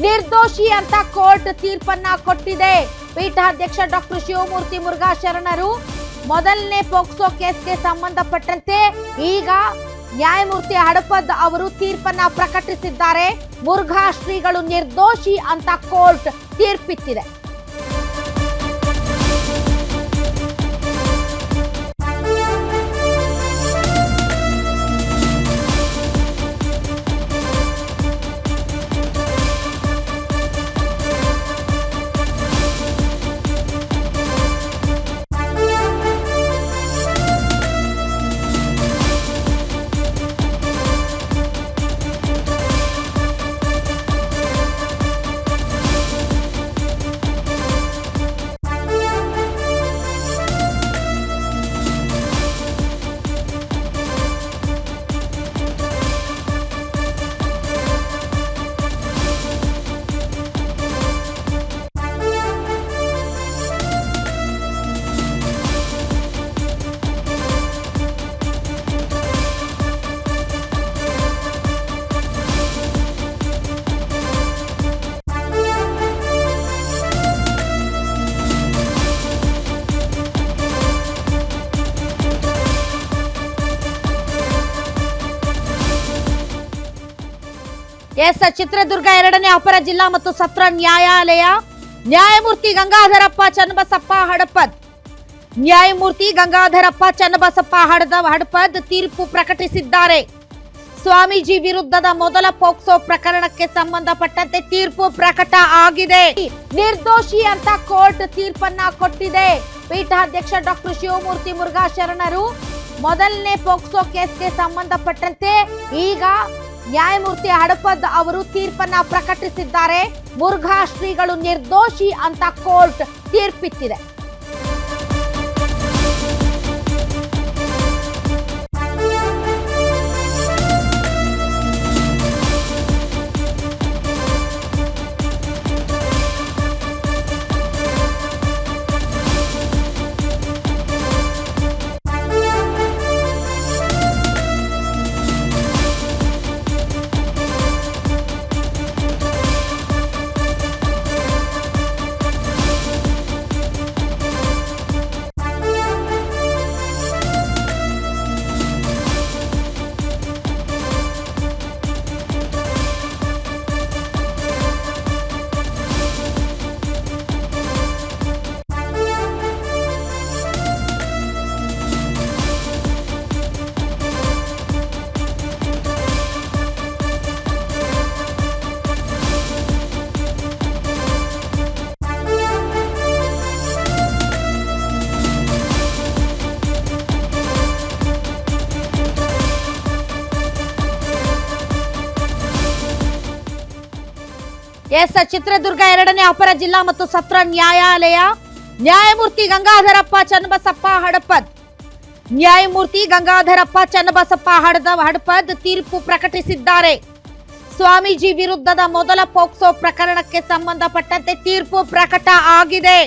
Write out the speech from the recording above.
ನಿರ್ದೋಷಿ ಅಂತ ಕೋರ್ಟ್ ತೀರ್ಪನ್ನ ಕೊಟ್ಟಿದೆ. ಪೀಠಾಧ್ಯಕ್ಷ ಡಾಕ್ಟರ್ ಶಿವಮೂರ್ತಿ ಮುರುಘಾ ಶರಣರು ಮೊದಲನೇ ಪೋಕ್ಸೋ ಕೇಸ್ಗೆ ಸಂಬಂಧಪಟ್ಟಂತೆ ಈಗ ನ್ಯಾಯಮೂರ್ತಿ ಹಡಪದ್ ಅವರು ತೀರ್ಪನ್ನ ಪ್ರಕಟಿಸಿದ್ದಾರೆ. ಮುರುಘಾ ಶ್ರೀಗಳು ನಿರ್ದೋಷಿ ಅಂತ ಕೋರ್ಟ್ ತೀರ್ಪಿತ್ತಿದೆ. ಚಿತ್ರದುರ್ಗ 2ನೇ ಅಪರ ಜಿಲ್ಲಾ ಮತ್ತು ಸತ್ರ ನ್ಯಾಯಾಲಯ ನ್ಯಾಯಮೂರ್ತಿ ಗಂಗಾಧರಪ್ಪ ಚನ್ನಬಸಪ್ಪ ಹಡಪದ್ ನ್ಯಾಯಮೂರ್ತಿ ಗಂಗಾಧರಪ್ಪ ಚನ್ನಬಸಪ್ಪ ಹಡಪದ್ ತೀರ್ಪು ಪ್ರಕಟಿಸಿದ್ದಾರೆ. ಸ್ವಾಮೀಜಿ ವಿರುದ್ಧದ ಮೊದಲ ಪೋಕ್ಸೋ ಪ್ರಕರಣಕ್ಕೆ ಸಂಬಂಧಪಟ್ಟಂತೆ ತೀರ್ಪು ಪ್ರಕಟ ಆಗಿದೆ. ನಿರ್ದೋಷಿ ಅಂತ ಕೋರ್ಟ್ ತೀರ್ಪನ್ನ ಕೊಟ್ಟಿದೆ. ಪೀಠಾಧ್ಯಕ್ಷ ಡಾಕ್ಟರ್ ಶಿವಮೂರ್ತಿ ಮುರುಘಾ ಶರಣರು ಮೊದಲನೇ ಪೋಕ್ಸೋ ಕೇಸ್ಗೆ ಸಂಬಂಧಪಟ್ಟಂತೆ ಈಗ ನ್ಯಾಯಮೂರ್ತಿ ಹಡಪದ್ ಅವರು ತೀರ್ಪನ್ನ ಪ್ರಕಟಿಸಿದ್ದಾರೆ. ಮುರುಘಾ ಶ್ರೀಗಳು ನಿರ್ದೋಷಿ ಅಂತ ಕೋರ್ಟ್ ತೀರ್ಪಿತ್ತಿದೆ. ಚಿತ್ರದುರ್ಗ 2ನೇ ಅಪರ ಜಿಲ್ಲಾ ಮತ್ತು ಸತ್ರ ನ್ಯಾಯಾಲಯ ನ್ಯಾಯಮೂರ್ತಿ ಗಂಗಾಧರಪ್ಪ ಚನ್ನಬಸಪ್ಪ ಹಡಪದ್ ನ್ಯಾಯಮೂರ್ತಿ ಗಂಗಾಧರಪ್ಪ ಚನ್ನಬಸಪ್ಪ ಹಡಪದ್ ತೀರ್ಪು ಪ್ರಕಟಿಸಿದ್ದಾರೆ. ಸ್ವಾಮೀಜಿ ವಿರುದ್ಧದ ಮೊದಲ ಪೋಕ್ಸೋ ಪ್ರಕರಣಕ್ಕೆ ಸಂಬಂಧಪಟ್ಟಂತೆ ತೀರ್ಪು ಪ್ರಕಟ ಆಗಿದೆ.